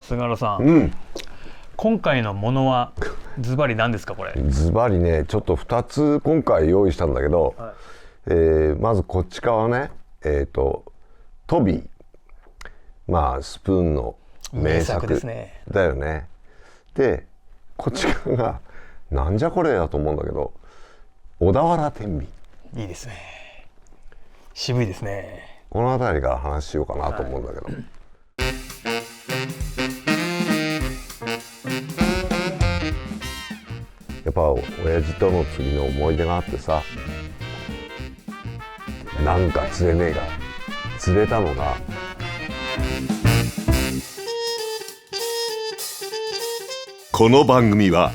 菅原さん、うん、今回のものはズバリ何ですかこれ？ズバリね、ちょっと2つ今回用意したんだけど、はまずこっち側ね、トビー、まあスプーンの名作ですね。だよね。で、こっち側がなんじゃこれだと思うんだけど、小田原天秤。いいですね。渋いですね。この辺りから話しようかなと思うんだけど、やっぱ親父との釣りの思い出があってさ、なんか釣れねえが釣れたのが、この番組は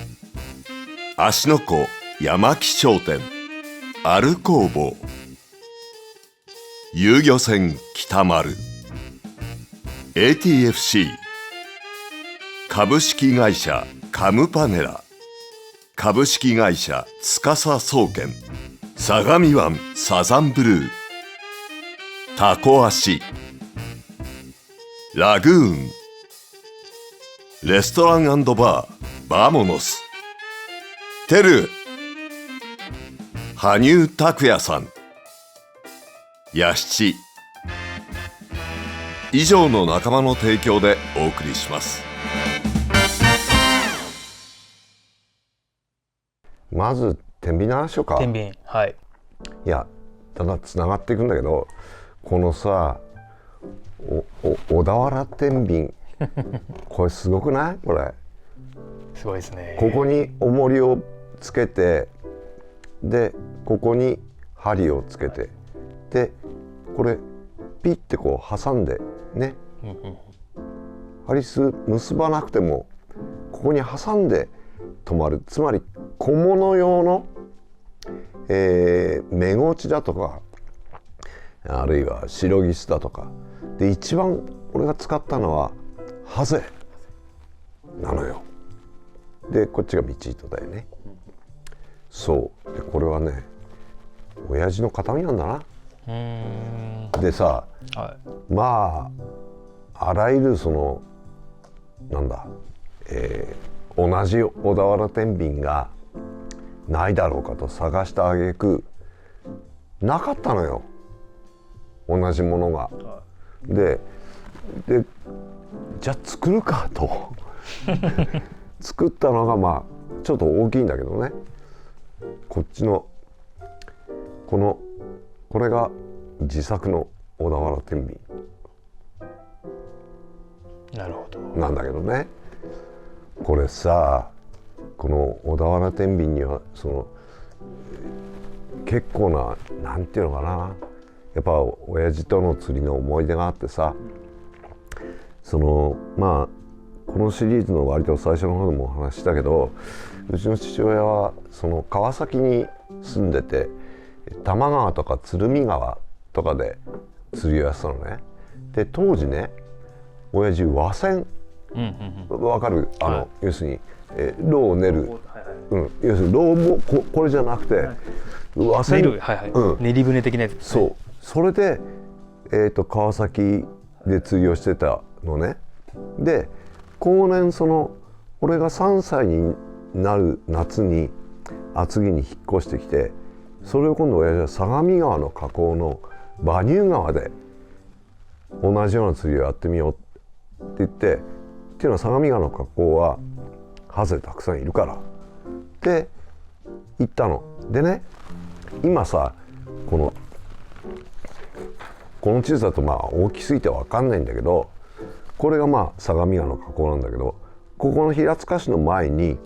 芦ノ湖山木商店アル工房遊漁船北丸 ATFC 株式会社カムパネラ株式会社司総研相模湾サザンブルータコ足ラグーンレストラン&バーバモノステル羽生拓也さんヤシチ以上の仲間の提供でお送りします。まず天秤の話しようか。天秤、はい。いや、ただつながっていくんだけど、このさ、小田原天秤これすごくない？これすごいですね。ここに重りをつけて、でここに針をつけて、でこれピッてこう挟んでね、針数結ばなくてもここに挟んで止まる。つまり小物用の、目ごちだとか、あるいはシロギスだとかで、一番俺が使ったのはハゼなのよ。でこっちがミチートだよね。そうで、これはね親父の形見なんだな。でさ、はまああらゆるそのなんだ、同じ小田原天秤がないだろうかと探した挙句なかったのよ、同じものが。でじゃあ作るかと作ったのが、まあちょっと大きいんだけどね、こっちのこれが自作の小田原天秤い。なるほど。なんだけどね、これさ、この小田原天秤にはその結構な、なんていうのかな、やっぱ親父との釣りの思い出があってさ、そのまあこのシリーズの割と最初の方でもお話ししたけど、うちの父親はその川崎に住んでて、多摩川とか鶴見川とかで釣りをやってたのね。で当時ね、親父和船、わかる？要するに、ローを練る、要するにローもこれじゃなくて、和船、練り船的なやつですね。そう、それで、川崎で釣りをしてたのね。で後年、その俺が3歳になる夏に厚木に引っ越してきて、それを今度親父は相模川の河口の馬入川で同じような釣りをやってみようって言って、っていうのは相模川の河口はハゼたくさんいるからって言ったの。でね、今さこの地図だとまあ大きすぎて分かんないんだけど、これがまあ相模川の河口なんだけど、ここの平塚市の前に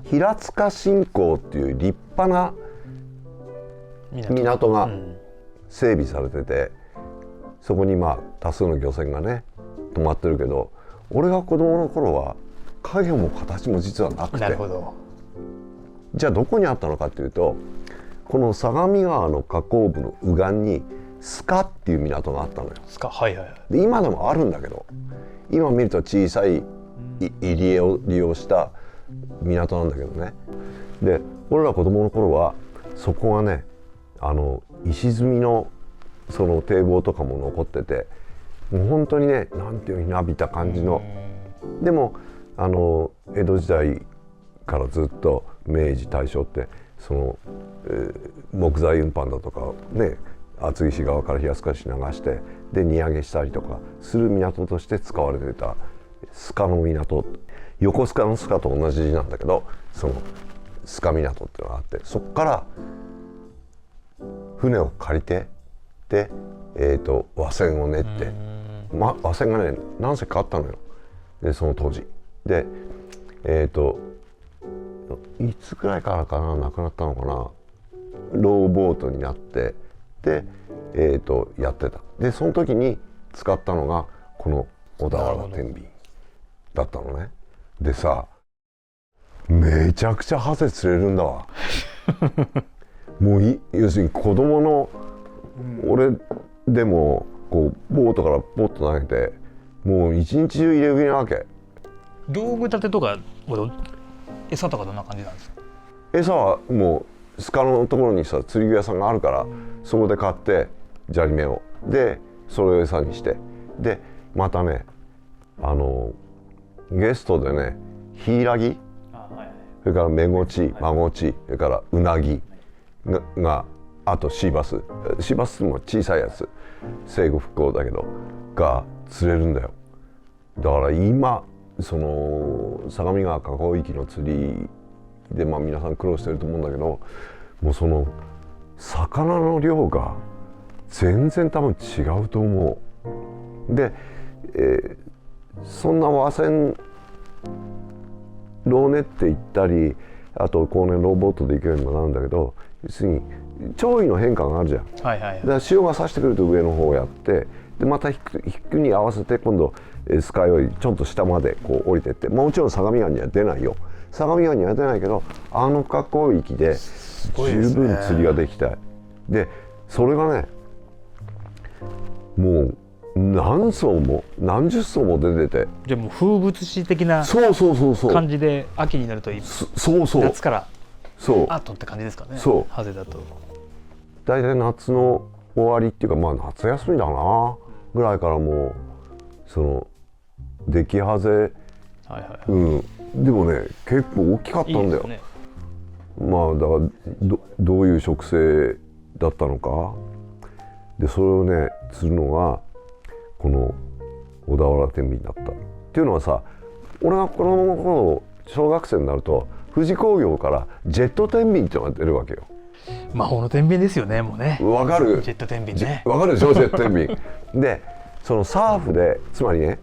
平塚新港っていう立派な港が整備されてて、そこにまあ多数の漁船がね止まってるけど、俺が子供の頃は影も形も実はなくて、なるほど。じゃあどこにあったのかっていうと、この相模川の河口部の右岸にスカっていう港があったのよ。スカ、はいはいはい。で今でもあるんだけど、今見ると小さい入り江を利用した港なんだけどね。で俺ら子供の頃はそこがね、石積みのその堤防とかも残ってて、もう本当にね、なんていうひなびた感じのでも江戸時代からずっと明治大正ってその、木材運搬だとかね厚木市側から平塚市に流してで荷揚げしたりとかする港として使われてた須賀の港、横須賀の須賀と同じ字なんだけどその須賀港っていうのがあって、そこから船を借りてで、和船を練って、和船がね何隻かあったのよ。でその当時でいつくらいからかな亡くなったのかな、ローボートになってで、やってた。でその時に使ったのがこの小田原天秤だったのね。でさめちゃくちゃハゼ釣れるんだわもう要するに子供の、俺でもこうボートからポッと投げてもう一日中入れ食いなわけ。道具立てとか餌とかどんな感じなんですか？餌はもう須賀のところにさ釣り具屋さんがあるからそこで買って砂利目をでそれを餌にしてでまたねゲストでねヒイラギ、それからメゴチマゴチそれからウナギがあとシーバスも小さいやつ生後復興だけどが釣れるんだよ。だから今その相模川河口域の釣りで皆さん苦労してると思うんだけどもうその魚の量が全然多分違うと思う。で、そんな和船ローネって言ったりあと後年ローボートで行けるようにもなるんだけど要するに潮位の変化があるじゃん、だから潮が差してくると上の方をやってでまた引くに合わせて今度スカイよりちょっと下までこう降りてってもちろん相模湾には出ないよ、相模湾には出ないけど河口域で十分釣りができたい。でそれがねもう何層も何十層も出ててじゃあもう風物詩的な感じで秋になると夏からアートって感じですかね。そうハゼだと大体夏の終わりっていうか夏休みだなぐらいからもうその出来ハゼ、でもね結構大きかったんだよ。いいですね。だからどういう植生だったのかでそれをね釣るのがこの小田原天秤だったっていうのはさ、俺が子供の頃小学生になると富士工業からジェット天秤っていうのが出るわけよ。魔法の天秤ですよね。もうねわかる？ジェット天秤ね。わかるでしょジェット天秤でそのサーフでつまりね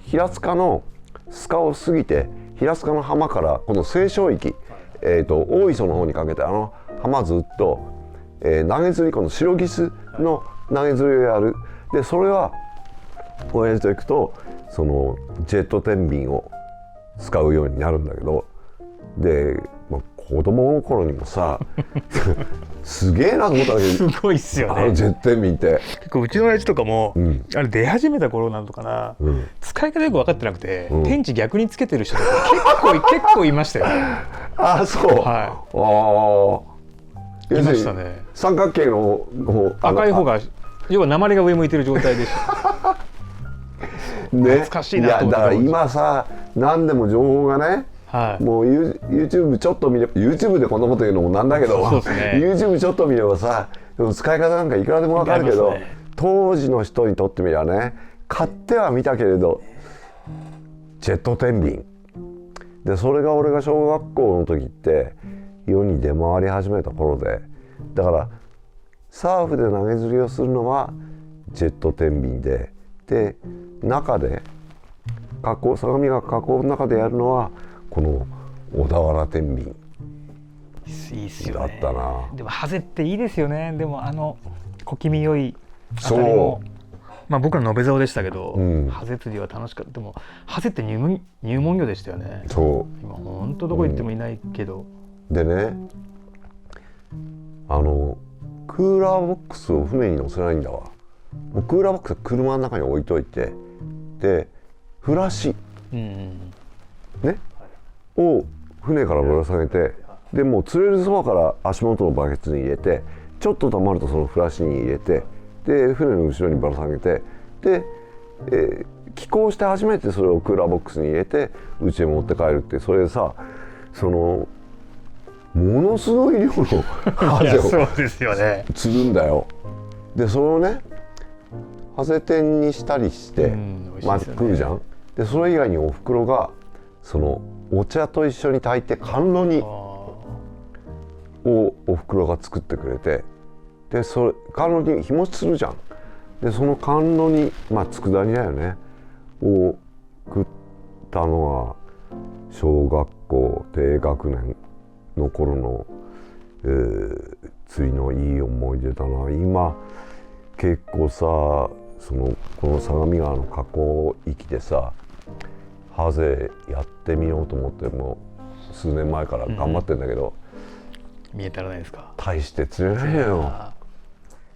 平塚の須賀を過ぎて平塚の浜からこの西湘域、大磯の方にかけて浜ずっと、投げ釣りこの白ギスの投げ釣りをやる。でそれは親父と行くとそのジェット天秤を使うようになるんだけどで、子供の頃にもさすげえなと思ったんだけどすごいっすよねジェット天秤って結構うちの親父とかも、あれ出始めた頃なのかな、使い方よく分かってなくて、天地逆につけてる人とか結構いましたよね。ああそう、いましたね。三角形の赤い方が要は鉛が上向いてる状態でした懐かしいなと思って。だから今さ何でも情報がねもう YouTube ちょっと見れば YouTube でこんなこと言うのもなんだけどYouTube ちょっと見ればさ使い方なんかいくらでもわかるけど、当時の人にとってみればね買ってはみたけれどジェット天秤でそれが俺が小学校の時って世に出回り始めた頃でだからサーフで投げ釣りをするのはジェット天秤で中で相模が河口の中でやるのはこの小田原天秤いいっすよね。だったな。でもハゼっていいですよね。でも小気味良いあたりも僕ら延べ竿でしたけど、ハゼ釣りは楽しかった。でもハゼって入門魚でしたよね。そう今ほんとどこ行ってもいないけど、でねクーラーボックスを船に乗せないんだわ。もうクーラーボックスは車の中に置いといてでフラシ、を船からぶら下げてでもう釣れるそばから足元のバケツに入れてちょっと溜まるとそのフラシに入れてで船の後ろにぶら下げてで、寄港して初めてそれをクーラーボックスに入れてうちへ持って帰るって、それでさ、そのものすごい量のハゼをそうですよね。釣るんだよ。でそれをねハゼ天にしたりして、まあ食うじゃん。でそれ以外におふくろがそのお茶と一緒に炊いて甘露煮をおふくろが作ってくれて、でそれ甘露煮日持ちするじゃん。でその甘露煮、まあ佃煮だよねを食ったのは小学校低学年の頃の、釣りのいい思い出だな。今結構さ、この相模川の河口域でさハゼやってみようと思っても数年前から頑張ってんだけど、見えたらないですか。大して釣れないのよ。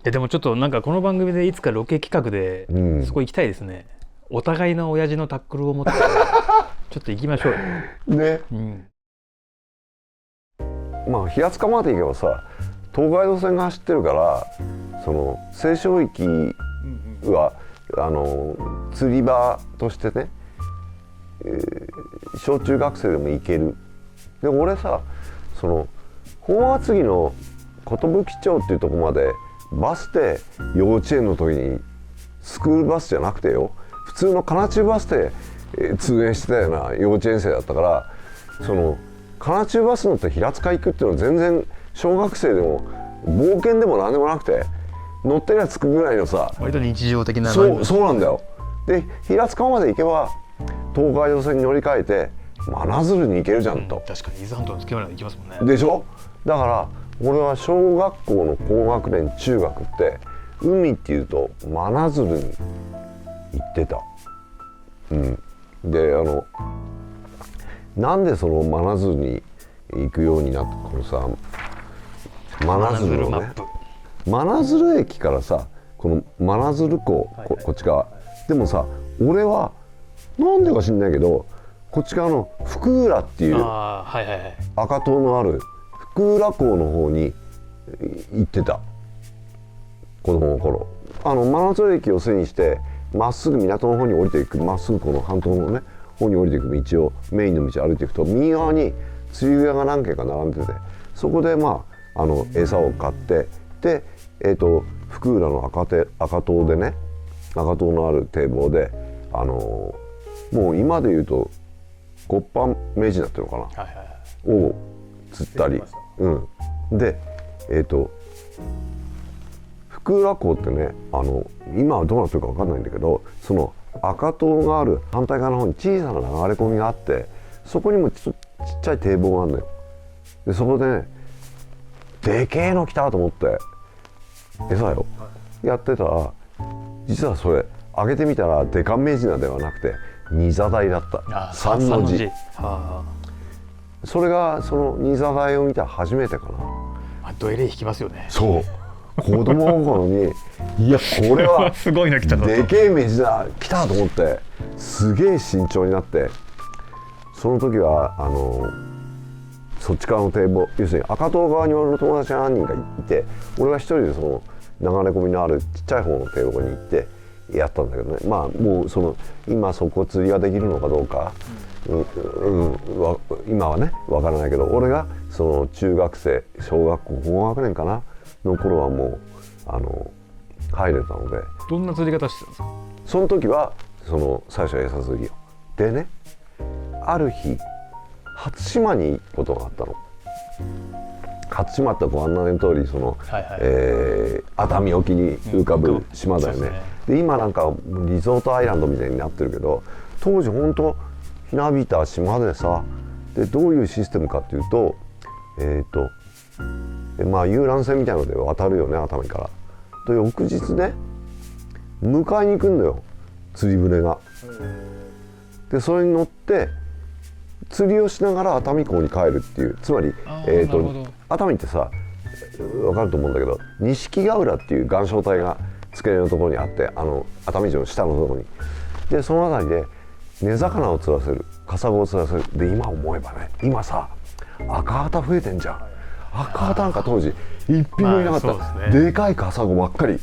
でもちょっとなんかこの番組でいつかロケ企画でそこ行きたいですね。お互いの親父のタックルを持ってちょっと行きましょうよ。ね、まあ平塚まで行けばさ東海道線が走ってるから、その西湘域は釣り場としてね、小中学生でも行ける。で俺さ、その本厚木の寿町っていうとこまでバスで幼稚園の時にスクールバスじゃなくてよ、普通の金中バスで通園してたような幼稚園生だったから、その金中バス乗って平塚行くっていうのは全然小学生でも冒険でも何でもなくて、乗ってりゃ着くぐらいのさ、割と日常的な。そうなんだよ。で平塚まで行けば東海道線に乗り換えて真鶴に行けるじゃんと、確かに伊豆半島の付けまで行きますもんね。でしょ。だから俺は小学校の高学年中学って海っていうと真鶴に行ってた。でなんでその真鶴に行くようになった、このさ真鶴のね真鶴駅からさ、この真鶴港、こっち側でもさ、俺はなんでか知んないけどこっち側の福浦っていう赤塔のある福浦港の方に行ってた、子供の頃。真鶴駅を背にしてまっすぐ港の方に降りていく、まっすぐこの半島のね方に降りていく道をメインの道を歩いていくと、右側に釣り具屋が何軒か並んでて、そこで餌を買って、で福浦の赤塔でね、赤塔のある堤防でもう今で言うとゴッパンメジナっていうのかな、を釣ったり、で福浦港ってね、今はどうなってるか分かんないんだけど、その赤塔がある反対側の方に小さな流れ込みがあって、そこにもちっちゃい堤防があるのよ。でそこでね、でけえの来たと思って餌よ、やってたら、実はそれ上げてみたらデカメジナではなくてニザダイだった。3の字。それがそのニザダイを見た初めてかな。どえれ引きますよね。そう子供の頃にいやこれはすごいの来たと、でけえメジナ来たと思って、すげえ慎重になって、その時はそっち側の堤防、要するに赤塔側に俺の友達が何人かいて、俺が一人でその流れ込みのあるちっちゃい方の堤防に行ってやったんだけどね。まあもう今そこ釣りができるのかどうか、今はね分からないけど、俺がその中学生小学校高学年かなの頃はもう入れたので。どんな釣り方してたんですか？その時は最初は餌釣りよ。でね、ある日初島に行くことがあったの。初島ってご案内の通り熱海沖に浮かぶ島だよね。で今なんかリゾートアイランドみたいになってるけど、当時本当ひなびた島でさ、でどういうシステムかっていうと、遊覧船みたいなので渡るよね、熱海から。と翌日ね迎えに行くんだよ、釣り船が。でそれに乗って釣りをしながら熱海港に帰るっていう。つまり熱海ってさ分かると思うんだけど、錦ヶ浦っていう岩礁帯が付け根のところにあって、熱海城の下のところに。でその辺りで根魚を釣らせる、カサゴを釣らせる。で今思えばね、今さ赤旗増えてんじゃん。赤旗なんか当時一匹もいなかった、でかいカサゴばっかり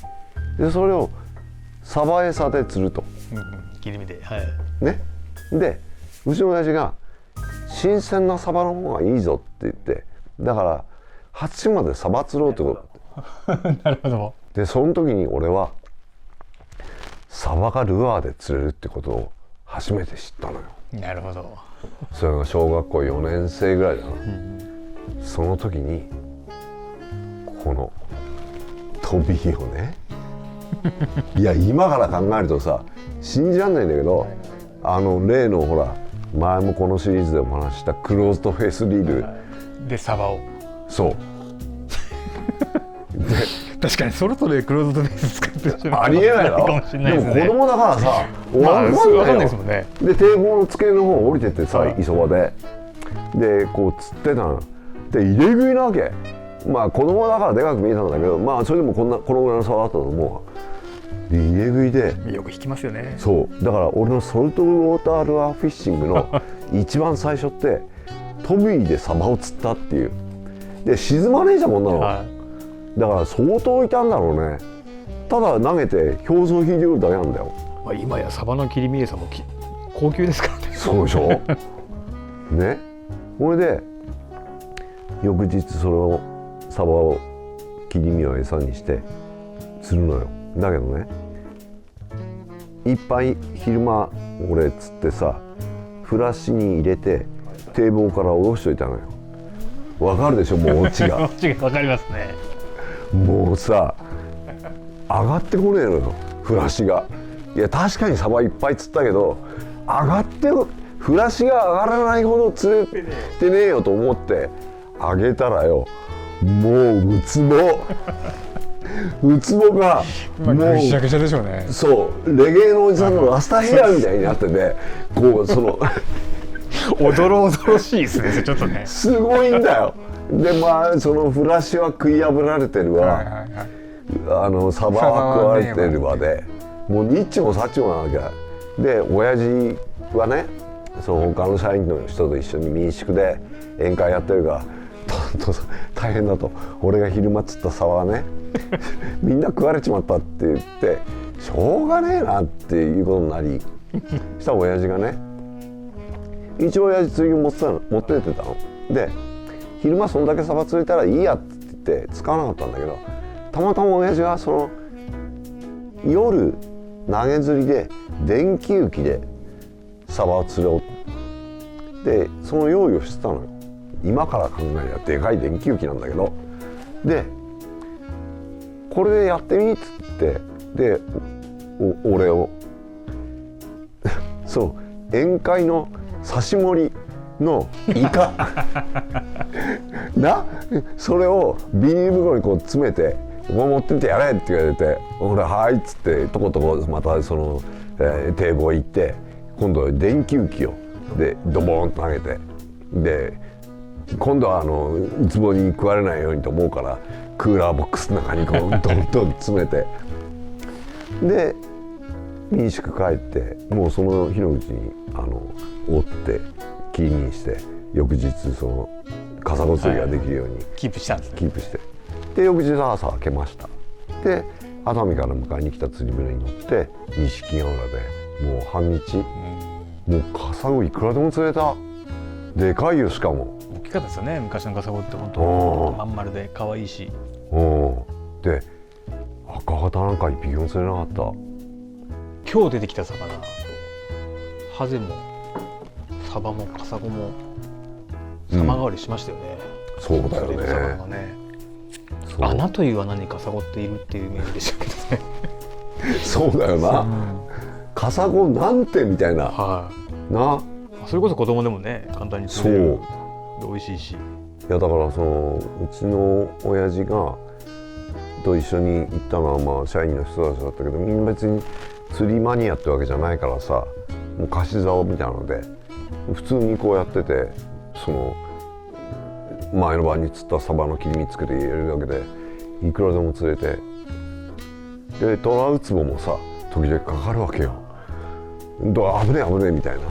で、それをサバ餌で釣ると。切り身で、はい、ね。でうちの親父が新鮮なサバの方がいいぞって言って、だから初島でサバ釣ろうってことなるほど。でその時に俺はサバがルアーで釣れるってことを初めて知ったのよ。なるほど。それが小学校4年生ぐらいだな、その時にこの飛びをねいや今から考えるとさ信じらんないんだけど、例のほら前もこのシリーズでお話ししたクローズドフェイスリールでサバを、そうで確かにそれぞれクローズドフェイス使ってる人ありえないだろ。かもしれないですね。でも子供だからさ、まあ、分かんないですよ。もんね。で堤防の付け根の方降りてってさ、はい磯場でこう釣ってたので入れ食いなわけ。まあ子供だからでかく見えたんだけど、まあそれでもこのぐらいの差だったと思う。で入れ食いでよく引きますよね。そうだから俺のソルトウォータールアーフィッシングの一番最初ってトビーでサバを釣ったっていう。で沈まねえじゃんこんなの、はい、だから相当いたんだろうね。ただ投げて表層引いてくるだけなんだよ。まあ、今やサバの切り身餌も高級ですからね。そうでしょね。それで翌日それをサバを切り身を餌にして釣るのよ。だけどねいっぱい昼間俺釣ってさフラッシュに入れて堤防から下ろしといたのよ。わかるでしょもうオチがオチが分かりますね。もうさ上がってこねえのよフラシが。いや確かにサバいっぱい釣ったけど上がってフラシが上がらないほど釣れてねえよと思って上げたらよ、もうウツボウツボがもうぐしゃぐしゃでしょうね。そうレゲエのおじさんのラスタヘアみたいになっててこうそのおどろおどろしいですねちょっとね。すごいんだよ。でまあそのフラシは食い破られてるわ、はいはいはい、サバは食われてるわで、もうニッチもサッチもなわけだ。で親父はねその他の社員の人と一緒に民宿で宴会やってるから大変だと、俺が昼間釣ったサバはねみんな食われちまったって言ってしょうがねえなっていうことになりしたら親父がね一応親父釣り具持ってってたので、昼間そんだけサバ釣れたらいいやって言って使わなかったんだけど、たまたま親父がその夜投げ釣りで電気浮きでサバを釣ろうでその用意をしてたのよ。今から考えりゃでかい電気浮きなんだけど、でこれでやってみっつってで俺をそう宴会の刺し盛りのイカなそれをビニール袋にこう詰めて「ここ持ってってやれ」って言われて「俺はい」っつってとことこまたその、堤防行って今度は電気浮きをでドボーンと投げてで今度はウツボに食われないようにと思うからクーラーボックスの中にこうどんどん詰めてで民宿帰ってもうその日のうちに折って切り身にして翌日そのカサゴ釣りができるように、はい、キープしたんですね。キープしてで翌日朝開けました。で熱海から迎えに来た釣り船に乗って錦ヶ浦でもう半日、もうカサゴいくらでも釣れた。でかいよ。しかも大きかったですよね昔のカサゴって本当まん丸で可愛いし。で赤旗なんか一匹も釣れなかった。今日出てきた魚ハゼもサバもカサゴも様変わりしましたよね、そうだよね。魚がね穴という穴にカサゴっているっていうイメージでしたけどねそうだよな、カサゴなんてみたいな、はい、なそれこそ子供でもね簡単に釣れるで美味しいし。いやだからそのうちの親父がと一緒に行ったのはまあ社員の人たちだったけどみんな別に釣りマニアってわけじゃないからさ、もう貸し竿みたいなので普通にこうやっててその前の晩に釣ったサバの切り身つけて入れるだけでいくらでも釣れて、でトラウツボもさ時々かかるわけよ。危ねえ危ねえみたいな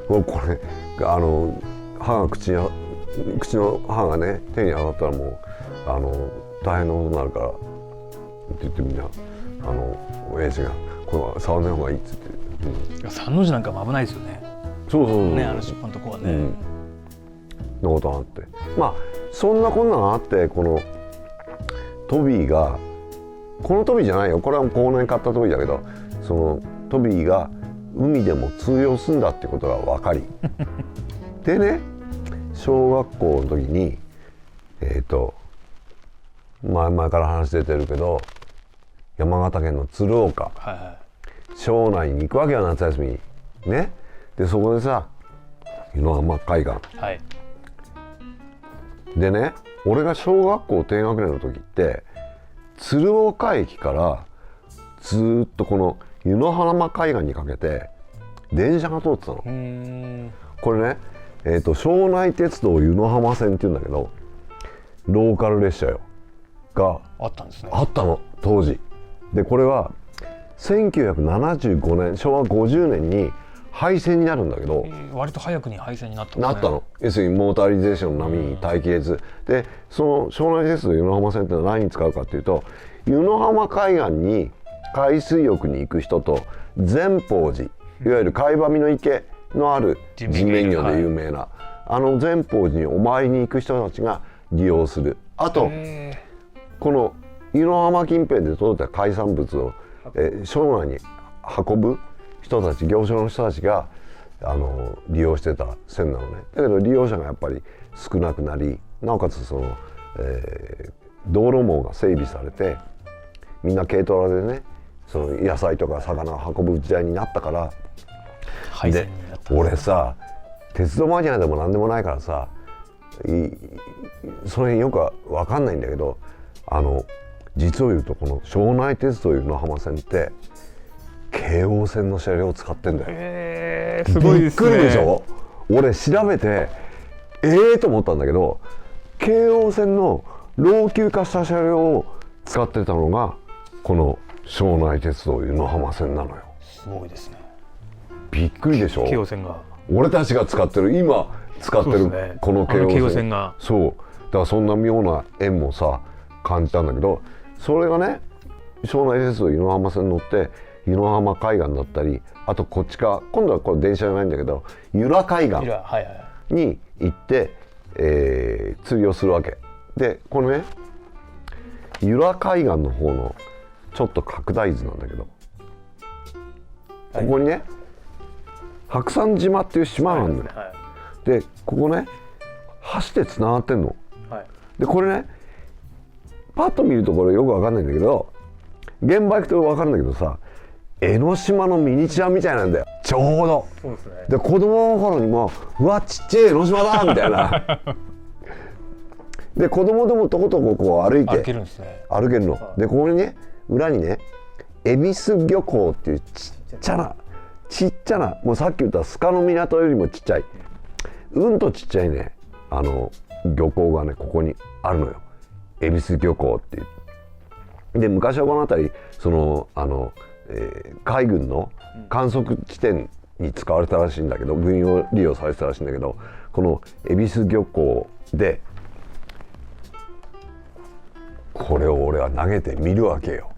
もうこれ歯が口の歯がね手に当たったらもう大変なことになるからって言ってみんな親父がこれ沢の方がいいっつって、三の字なんかも危ないですよね。そうね、あの尻尾のとこはね、のことがあって、まあそんなこんながあって、このトビーが、このトビーじゃないよ、これは後年買ったトビーだけど、そのトビーが海でも通用するんだってことが分かりでね、小学校の時に前々から話出てるけど、山形県の鶴岡、庄内に行くわけよ、夏休みにね。でそこでさ、湯の浜海岸、でね、俺が小学校低学年の時って鶴岡駅からずっとこの湯の浜海岸にかけて電車が通ってたの。これね、庄内鉄道湯の浜線っていうんだけど、ローカル列車よがあったんですね。あったの当時で、これは1975年昭和50年に廃線になるんだけど、割と早くに廃線になったんですね。なったの。要するにモータリゼーションの波に耐えきれずで、その庄内鉄道湯の浜線ってのは何に使うかっていうと、湯の浜海岸に海水浴に行く人と、善宝寺、いわゆる貝羽の池のある人面魚で有名な、あの善宝寺にお参りに行く人たちが利用する。あとこの湯の浜近辺で取れた海産物を庄内に運ぶ人たち、行商の人たちが利用してた線なのね。だけど利用者がやっぱり少なくなり、なおかつその、道路網が整備されて、みんな軽トラでね、その野菜とか魚を運ぶ時代になったから、で俺さ、鉄道マニアでも何でもないからさ、それよく分かんないんだけど、実を言うとこの庄内鉄道湯の浜線って京王線の車両を使ってんだよ。すごいですね。びっくりでしょ。俺調べてと思ったんだけど、京王線の老朽化した車両を使ってたのがこの庄内鉄道湯の浜線なのよ。すごいですね。びっくりでしょ。京王線が、俺たちが使ってる、今使ってるこの京王線が、そうだからそんな妙な縁もさ感じたんだけど、それがね、庄内鉄道湯の浜線に乗って湯の浜海岸だったり、あとこっちか、今度はこれ電車じゃないんだけど由良海岸に行って、釣りをするわけで、このね由良海岸の方のちょっと拡大図なんだけど、ここにね白山島っていう島があるんだよ。でここね橋でつながってんの。でこれねパッと見るとこれよくわかんないんだけど、現場行くとわかるんだけどさ、江ノ島のミニチュアみたいなんだよ、ちょうど。そうですね。で子供の頃にもうわちっちゃい江ノ島だみたいなで子供でもとことここう歩いて歩けるんですね。歩けるの。でここにね裏にね恵比寿漁港っていうちっちゃな、もうさっき言った須賀の港よりもちっちゃい、うんとちっちゃいね漁港がねここにあるのよ、恵比寿漁港っていう。で昔はこの辺りその海軍の観測地点に使われたらしいんだけど、軍用利用されてたらしいんだけど、この恵比寿漁港でこれを俺は投げてみるわけよ。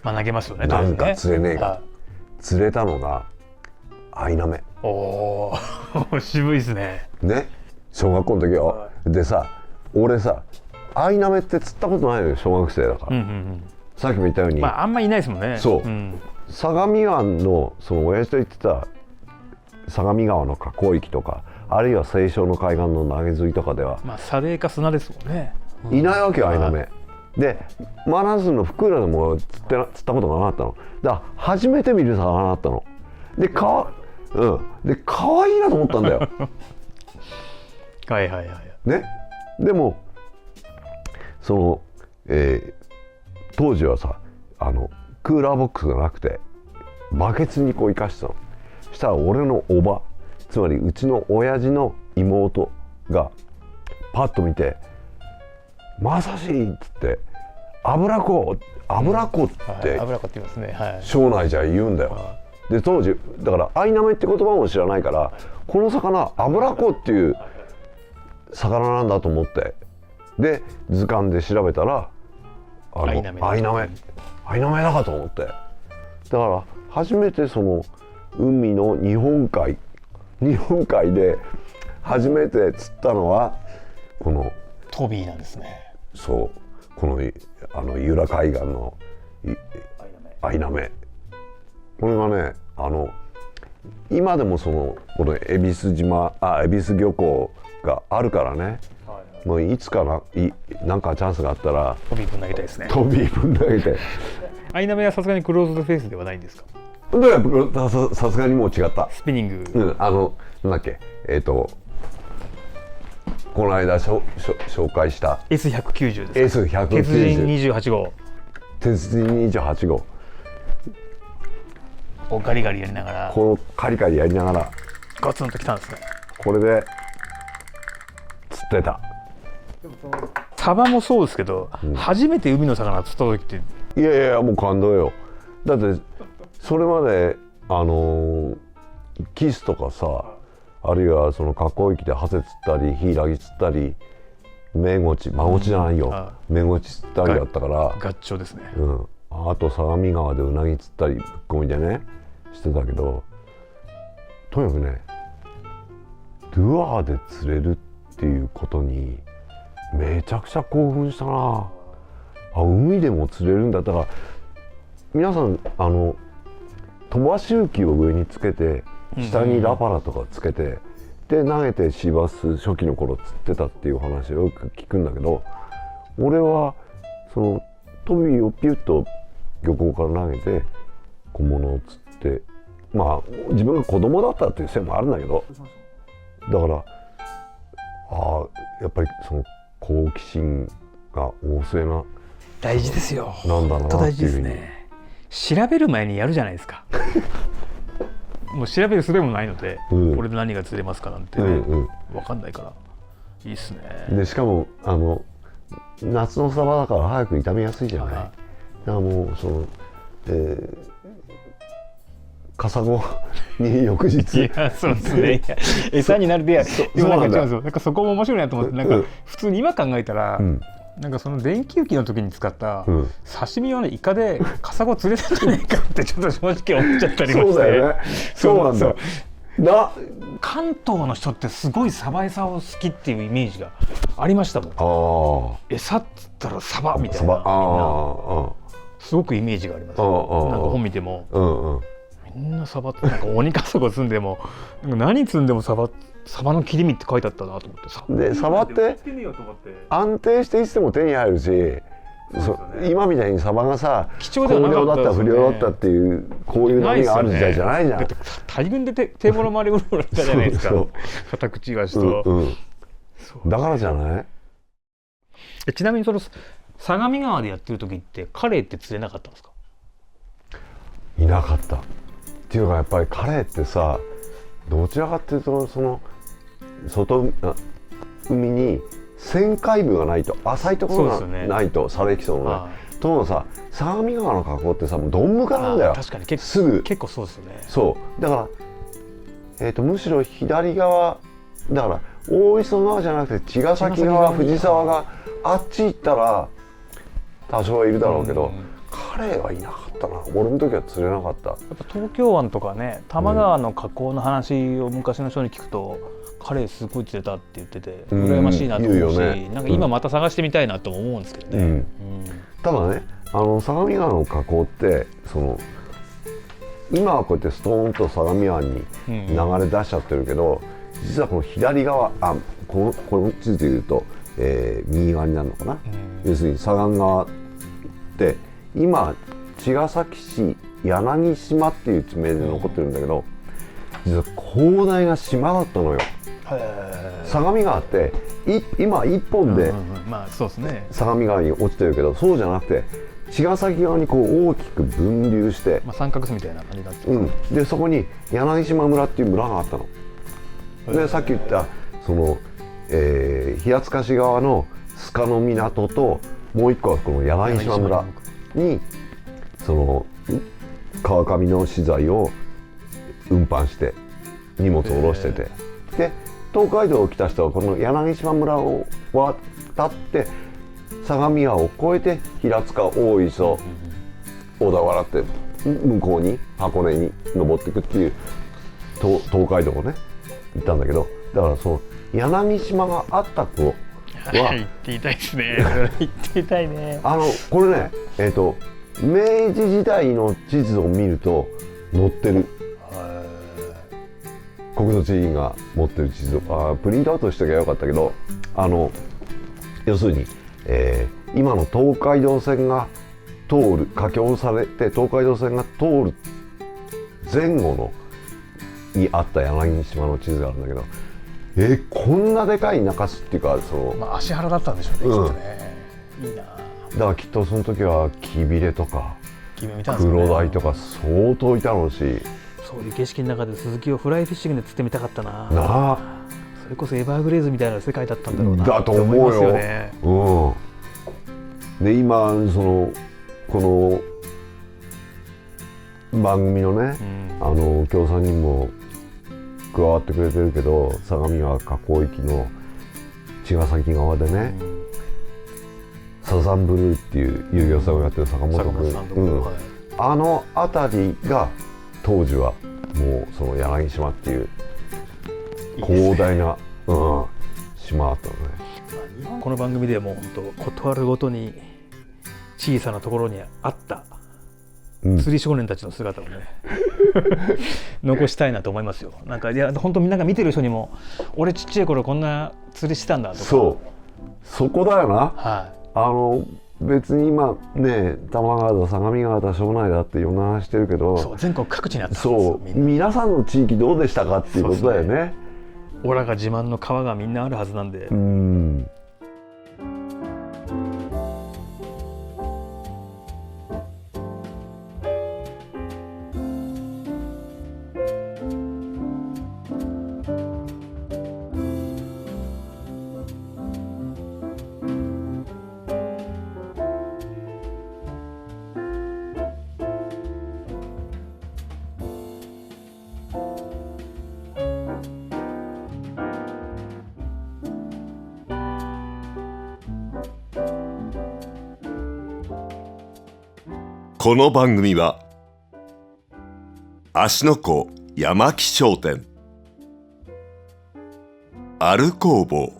まあ投げますよね。なんか釣れねえか、釣れたのがアイナメ。おお渋いですね。ね、小学校の時よ。でさ、俺さアイナメって釣ったことないのよ、小学生だから。さっきも言ったように、まああんまいないですもんね。そう、相模湾のその親父と言ってた相模川の河口域とか、あるいは西湘の海岸の投げ釣りとかでは、まあ砂泥か砂ですもんね。いないわけよ、アイナメ。で真鶴の福浦でも釣ったことがなかったの。だから初めて見る魚だったの。で可愛いなと思ったんだよね。でもその、当時はさクーラーボックスがなくてバケツにこう生かしてたの。そしたら俺のおば、つまりうちの親父の妹がパッと見て「まさし」っつって「油子」って言いますね。庄内じゃ言うんだよ。で当時だからアイナメって言葉も知らないから、この魚油子っていう魚なんだと思って、で図鑑で調べたらアイナメだかと思って、だから初めてその海の日本海で初めて釣ったのはこのトビーなんですね。そうこの由良海岸のアイナメ、これがね今でもこの恵比寿漁港があるからね、もういつかなんかチャンスがあったらトビーぶん投げたいですね。トビーぶん投げてアイナメはさすがにクローズドフェイスではないんですか？さすがにもう違った。スピニング、なんだっけこの間紹介した S190 ですか？ S190 鉄人28号鉄人28号をガリガリやりながら、このカリカリやりながらガツンときたんですね。これで釣ってた。サバもそうですけど、初めて海の魚釣った時っていやもう感動よ。だってそれまでキスとかさ、あるいはその河口域でハゼ釣ったりヒイラギ釣ったりメゴチじゃないよ、メゴチ釣ったりだったからガッチョですね。あと相模川でウナギ釣ったりぶっ込みでねしてたけど、とにかくねルアーで釣れるっていうことにめちゃくちゃ興奮したな。海でも釣れるんだったら、皆さん飛ばし浮きを上につけて下にラパラとかつけて、で投げてシバス初期の頃釣ってたっていう話をよく聞くんだけど、俺はそのトビをピュッと漁港から投げて小物を釣って、まあ自分が子供だったっていうせいもあるんだけど、だからやっぱりその好奇心が旺盛な大事ですよ。なんだなっていうふうに。大事ですね。調べる前にやるじゃないですか。もう調べる術もないので、これで何が釣れますかなんてね、分かんないからいいっすね。でしかも夏のサバだから早く傷みやすいじゃない。だからもうカサゴに翌日いやそうですね、餌になるで、でもなんか違うんですよ。なんかそこも面白いなと思って、なんか普通に今考えたら、なんかその電気浮きの時に使った刺身用のイカでカサゴ釣れたんじゃないかってちょっと正直思っちゃったりもして。そうだよね。そうなんだ。関東の人ってすごいサバ餌を好きっていうイメージがありましたもん。餌っつったらサバみたいな、みんなすごくイメージがあります。なんか本見てもみんなサバって、なんか鬼カサゴ積んでも何積んでもサバの切り身って書いてあったなと思って。でサバって安定していつでも手に入るし、今みたいにサバがさ貴重ではなかったですね、不良だったっていうこういう波がある時代じゃないじゃん。だって大群で手物回りうろうろしたじゃないですか。カタクチイワシと、だからじゃない。ちなみにその相模川でやってる時ってカレイって釣れなかったんですか？いなかった。っていうかやっぱりカレイってさ、どちらかっていうとその海に旋回部がないと、浅いところがないと、サレキソのね。とさ、相模川の河口ってさ、もうどん深なんだよ。確かに結構そうですよね。そうだから、むしろ左側だから、大磯川じゃなくて茅ヶ崎川、藤沢があっち行ったら多少はいるだろうけど、カレイはいなかったな。俺の時は釣れなかった。やっぱ東京湾とかね、多摩川の河口の話を昔の人に聞くと、カレイすごい釣れたって言ってて羨ましいなと思うし、なんか今また探してみたいなとも思うんですけどね。ただね、相模川の河口って今はこうやってストーンと相模湾に流れ出しちゃってるけど、実はこの左側、この地図でいうと、右側になるのかな、要するに左岸側って今茅ヶ崎市柳島っていう地名で残ってるんだけど、実は広大な島だったのよ。相模川って今一本で相模川に落ちてるけど、そうじゃなくて茅ヶ崎側にこう大きく分流して、三角巣みたいな感じになってる、でそこに柳島村っていう村があったの。でさっき言ったその、平塚市側の須賀の港と、もう一個はこの柳島村にその川上の資材を運搬して荷物を下ろしてて、で東海道を来た人はこの柳島村を渡って相模川を越えて平塚、大磯、小田原って向こうに箱根に登っていくっていう東海道をね行ったんだけど、だからその柳島があった頃は行ってみたいですね。行ってみたいね。これね明治時代の地図を見ると載ってる。国土地理院が持ってる地図をプリントアウトしときゃよかったけど、要するに、今の東海道線が通る、架橋されて東海道線が通る前後のにあった柳島の地図があるんだけど、こんなでかい中洲っていうか、芦原だったんでしょうね、きっとね。いいな。だからきっとその時は木びれとか黒鯛とか相当いたろうし、そういう景色の中でスズキをフライフィッシングで釣ってみたかったな。それこそエバーグレーズみたいな世界だったんだろうな。だと思うよ。で今この番組のね、協賛にも加わってくれてるけど、相模川河口域の茅ヶ崎側でね、サザンブルーっていう遊漁船をやってる坂本君、あの辺りが当時はもうその柳島っていう広大な島だったのね。この番組でも本当断るごとに小さなところにあった釣り少年たちの姿をね残したいなと思いますよ。なんかいや本当みんなが見てる人にも、俺ちっちゃい頃こんな釣りしてたんだとか。そこだよな。別に今ね、多摩川だ相模川だ庄内だっていろんな話してるけど、全国各地にあったんですよ。皆さんの地域どうでしたかっていうことだよね。オラが自慢の川がみんなあるはずなんで。この番組は芦ノ湖山木商店、アル工房、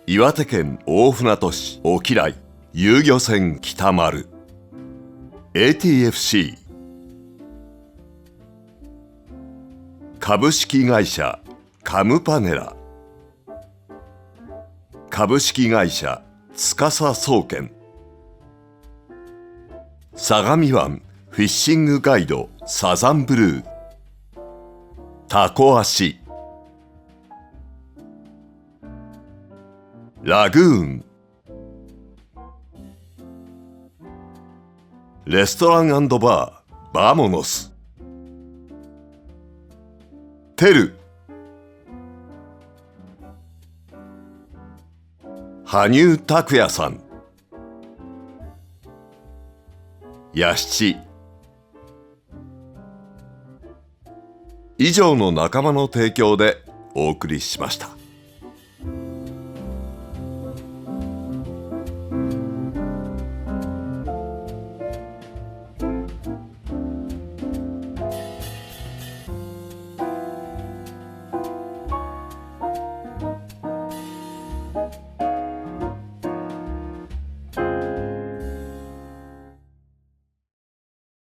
岩手県大船渡市沖来遊漁船北丸、 ATFC 株式会社カムパネラ、株式会社司総研、相模湾フィッシングガイドサザンブルー、タコ足、ラグーン、レストラン&バーバモノス、テル、羽生拓也さん、ヤシチ、以上の仲間の提供でお送りしました。